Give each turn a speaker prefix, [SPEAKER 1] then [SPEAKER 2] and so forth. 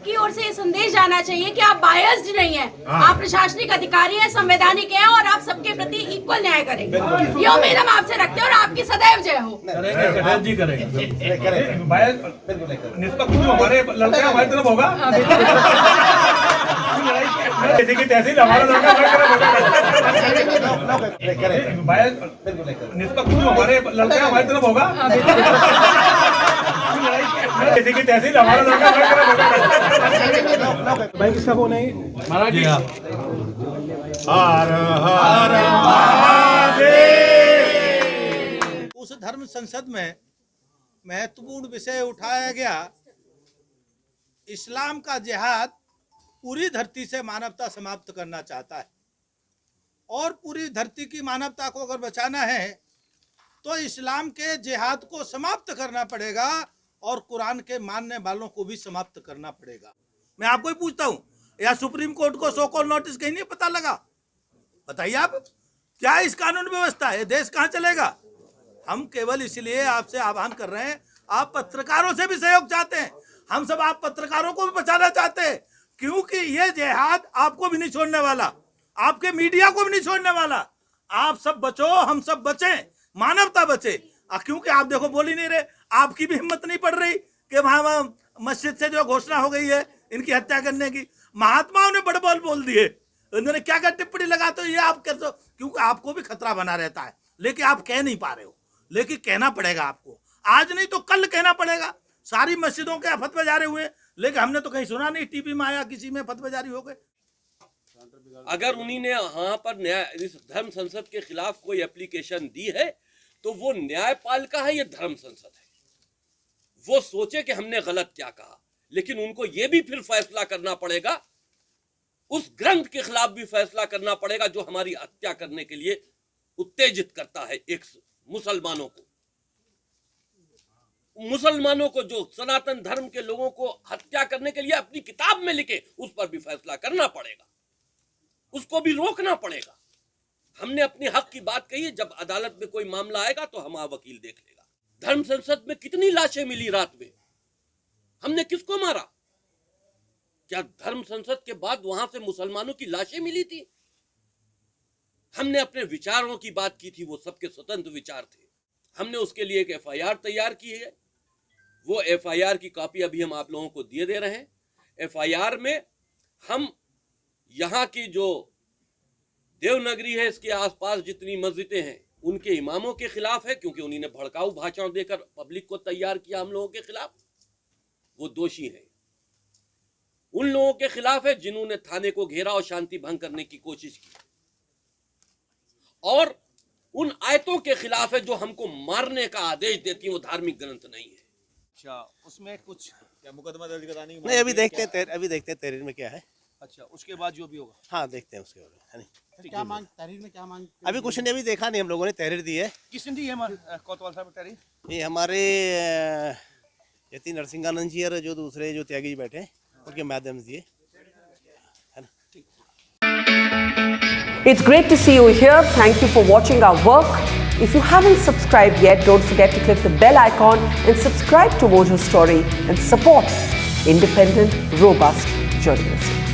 [SPEAKER 1] की ओर से ये संदेश जाना चाहिए कि आप बायस्ड नहीं हैं, आप प्रशासनिक अधिकारी हैं, संवैधानिक हैं और आप सबके प्रति इक्वल न्याय करेंगे। ये उम्मीद हम आपसे रखते हैं और आपकी सदैव जय हो।
[SPEAKER 2] जी करेंगे निष्पक्ष जो हमारे लड़के हमारी तरफ होगा जैसे कि तहसील हमारा लड़का निष्पक्ष जो हमारे लड़के हमारी तरफ होगा जैसे कि तहसील हमारा लड़का
[SPEAKER 3] भाई किसका फोन है
[SPEAKER 2] महाराज जी।
[SPEAKER 4] हर हर महादेव।
[SPEAKER 5] उस धर्म संसद में महत्वपूर्ण विषय उठाया गया, इस्लाम का जिहाद पूरी धरती से मानवता समाप्त करना चाहता है और पूरी धरती की मानवता को अगर बचाना है तो इस्लाम के जिहाद को समाप्त करना पड़ेगा और कुरान के मानने वालों को भी समाप्त करना पड़ेगा। मैं आपको ही पूछता हूँ, या सुप्रीम कोर्ट को सो कॉल नोटिस कहीं नहीं पता लगा? बताइए आप, क्या इस कानून व्यवस्था है? देश कहाँ चलेगा? हम केवल इसलिए आपसे आह्वान कर रहे हैं, आप पत्रकारों से भी सहयोग चाहते हैं, हम सब आप पत्रकारों को भी बचाना चाहते हैं, क्योंकि ये जिहाद आपको भी नहीं छोड़ने वाला, आपके मीडिया को भी नहीं छोड़ने वाला। आप सब बचो, हम सब बचें, मानवता बचे। क्योंकि आप देखो बोल ही नहीं रहे, आपकी भी हिम्मत नहीं पड़ रही कि वहां मस्जिद से जो घोषणा हो गई है इनकी हत्या करने की, महात्माओं ने बड़े बोल दिए, उन्होंने क्या क्या टिप्पणी लगा, तो ये आप कर दो, क्योंकि आपको भी खतरा बना रहता है, लेकिन आप कह नहीं पा रहे हो, लेकिन कहना पड़ेगा आपको, आज नहीं तो कल कहना पड़ेगा। सारी मस्जिदों के फतवे जारी हुए, लेकिन हमने तो कहीं सुना नहीं टीवी में आया किसी में फतवे जारी हो गए।
[SPEAKER 6] अगर उन्हीं ने यहाँ पर इस धर्म संसद के खिलाफ कोई एप्लीकेशन दी है तो वो न्यायपालिका है, ये धर्म संसद है। वो सोचे कि हमने गलत क्या कहा, लेकिन उनको ये भी फिर फैसला करना पड़ेगा, उस ग्रंथ के खिलाफ भी फैसला करना पड़ेगा जो हमारी हत्या करने के लिए उत्तेजित करता है एक मुसलमानों को जो सनातन धर्म के लोगों को हत्या करने के लिए अपनी किताब में लिखे, उस पर भी फैसला करना पड़ेगा, उसको भी रोकना पड़ेगा। हमने अपने हक की बात कही है, जब अदालत में कोई मामला आएगा तो हमारा वकील देख लेगा। धर्म संसद में कितनी लाशें मिली रात में, हमने किसको मारा? क्या धर्म संसद के बाद वहां से मुसलमानों की लाशें मिली थी? हमने अपने विचारों की बात की थी, वो सबके स्वतंत्र विचार थे। हमने उसके लिए एक एफआईआर तैयार की है, वो एफआईआर की कॉपी अभी हम आप लोगों को दे रहे हैं। एफआईआर में हम यहाँ की जो देवनगरी है, इसके आसपास जितनी मस्जिदें हैं, उनके इमामों के खिलाफ है, क्योंकि उन्हीं ने भड़काऊ भाषण देकर पब्लिक को तैयार किया हम लोगों के खिलाफ, वो दोषी हैं। उन लोगों के खिलाफ है जिन्होंने थाने को घेरा और शांति भंग करने की कोशिश की, और उन आयतों के खिलाफ है जो हमको मारने का आदेश देती है, वो धार्मिक ग्रंथ नहीं है।
[SPEAKER 7] अच्छा, उसमें कुछ
[SPEAKER 5] क्या मुकदमा दर्ज करानी
[SPEAKER 7] नहीं, अभी देखते हैं तहरीर में क्या है।
[SPEAKER 5] अच्छा, उसके बाद जो भी होगा,
[SPEAKER 7] हाँ देखते हैं उसके बाद, है नहीं।
[SPEAKER 5] क्या मांग तहरीर में क्या मांग?
[SPEAKER 7] अभी कुछ नहीं, अभी देखा नहीं, हम लोगों ने तहरीर दी है।
[SPEAKER 5] किसने दी है? हमारे कोतवाल साहब तहरीर?
[SPEAKER 7] ये हमारे यति नरसिंहानंद जी और जो दूसरे जो त्यागी जी बैठे हैं उनके माध्यम से दिए, है ना।
[SPEAKER 8] It's great to see you here. Thank you for watching our work. If you haven't subscribed yet, don't forget to click the bell icon and subscribe to Mojo Story and support independent, robust journalism.